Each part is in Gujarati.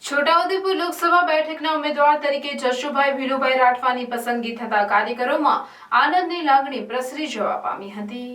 છોટાઉદેપુર લોકસભા બેઠકના ઉમેદવાર તરીકે જશુભાઈ ભીલુભાઈ રાઠવાની પસંદગી થતા કાર્યકરોમાં આનંદની લાગણી પ્રસરી જવા પામી હતી।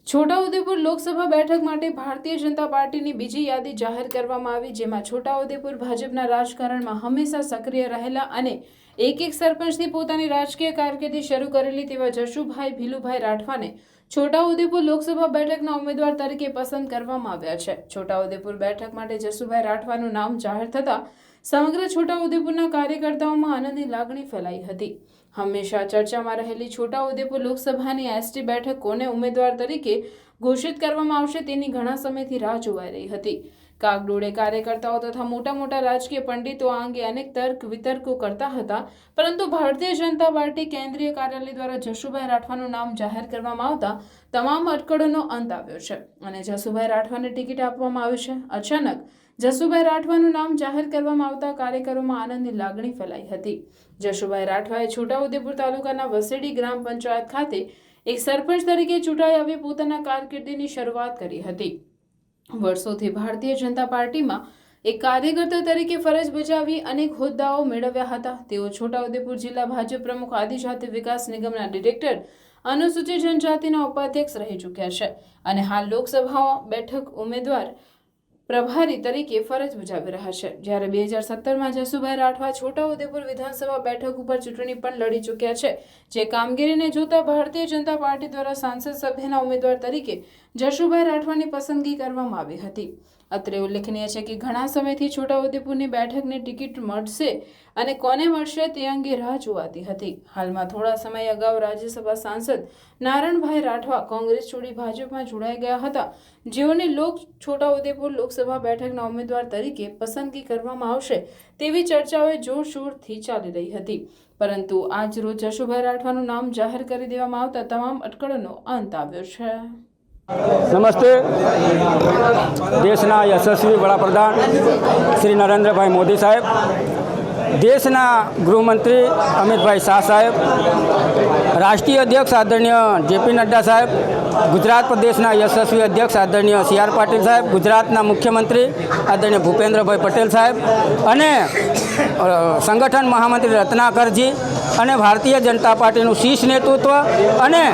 છોટાઉદેપુર લોકસભા બેઠક માટે ભારતીય જનતા પાર્ટીની બીજી યાદી જાહેર કરવામાં આવી, જેમાં છોટાઉદેપુર ભાજપના રાજકારણમાં હંમેશા સક્રિય રહેલા અને એક સરપંચથી પોતાની રાજકીય કારકિર્દી શરૂ કરેલી તેવા જશુભાઈ ભીલુભાઈ રાઠવાને છોટાઉદેપુર લોકસભા બેઠકના ઉમેદવાર તરીકે પસંદ કરવામાં આવ્યા છે। છોટાઉદેપુર બેઠક માટે જશુભાઈ રાઠવાનું નામ જાહેર થતાં સમગ્ર છોટાઉદેપુરના કાર્યકર્તાઓમાં આનંદની લાગણી ફેલાઈ હતી। હંમેશા ચર્ચામાં રહેલી છોટાઉદેપુર લોકસભાની એસટી બેઠક કોને ઉમેદવાર તરીકે ઘોષિત કરવામાં આવશે તેની ઘણા સમયથી રાહ જોવાઈ રહી હતી। કાગડોળે કાર્યકર્તાઓ તથા મોટા રાજકીય પંડિતો આ અંગે અનેક તર્ક વિતર્કો કરતા હતા, પરંતુ ભારતીય જનતા પાર્ટી કેન્દ્રીય કાર્યાલય દ્વારા જશુભાઈ રાઠવાનું નામ જાહેર કરવામાં આવતા તમામ અટકળોનો અંત આવ્યો છે અને જશુભાઈ રાઠવાને ટિકિટ આપવામાં આવી છે। અચાનક જશુભાઈ રાઠવાનું નામ જાહેર કરવામાં આવતા કાર્યકરોમાં આનંદની લાગણી ફેલાઈ હતી। જશુભાઈ રાઠવાએ છોટાઉદેપુર તાલુકાના વસેડી ગ્રામ પંચાયત ખાતે એક સરપંચ તરીકે ચૂંટાઈ આવી પોતાના કારકિર્દીની શરૂઆત કરી હતી। વર્ષોથી ભારતીય જનતા પાર્ટીમાં એક કાર્યકર્તા તરીકે ફરજ બજાવી અનેક હોદ્દાઓ મેળવ્યા હતા। તેઓ છોટાઉદેપુર જિલ્લા ભાજપ પ્રમુખ આદિજાતિ વિકાસ નિગમના ડિરેક્ટર, અનુસૂચિત જનજાતિના ઉપાધ્યક્ષ રહી ચૂક્યા છે અને હાલ લોકસભા બેઠક ઉમેદવાર પ્રભારી તરીકે ફરજ બજાવી રહ્યા છે। જ્યારે 2017માં જશુભાઈ રાઠવા છોટાઉદેપુર વિધાનસભા બેઠક ઉપર ચૂંટણી પણ લડી ચૂક્યા છે, જે કામગીરીને જોતા ભારતીય જનતા પાર્ટી દ્વારા સાંસદ સભ્યના ઉમેદવાર તરીકે જશુભાઈ રાઠવાની પસંદગી કરવામાં આવી હતી। અત્રે ઉલ્લેખનીય છે કે ઘણા સમયથી છોટાઉદેપુરની બેઠકની ટિકિટ મળશે અને કોને મળશે તે અંગે રાહ જોવાતી હતી। હાલમાં થોડા સમય અગાઉ રાજ્યસભા સાંસદ નારણભાઈ રાઠવા કોંગ્રેસ છોડી ભાજપમાં જોડાઈ ગયા હતા, જેઓની છોટાઉદેપુર લોકસભા બેઠકના ઉમેદવાર તરીકે પસંદગી કરવામાં આવશે તેવી ચર્ચાઓ જોરશોરથી ચાલી રહી હતી, પરંતુ આજ રોજ જશુભાઈ રાઠવાનું નામ જાહેર કરી દેવામાં આવતા તમામ અટકળોનો અંત આવ્યો છે। નમસ્તે। દેશના યશસ્વી વડાપ્રધાન શ્રી નરેન્દ્રભાઈ મોદી સાહેબ, દેશના ગૃહમંત્રી અમિતભાઈ શાહ સાહેબ, રાષ્ટ્રીય અધ્યક્ષ આદરણીય જેપી નડ્ડા સાહેબ, ગુજરાત પ્રદેશના યશસ્વી અધ્યક્ષ આદરણીય CR પાટીલ સાહેબ, ગુજરાતના મુખ્યમંત્રી આદરણીય ભૂપેન્દ્રભાઈ પટેલ સાહેબ અને સંગઠન મહામંત્રી રત્નાકરજી અને ભારતીય જનતા પાર્ટીનું શીર્ષ નેતૃત્વ અને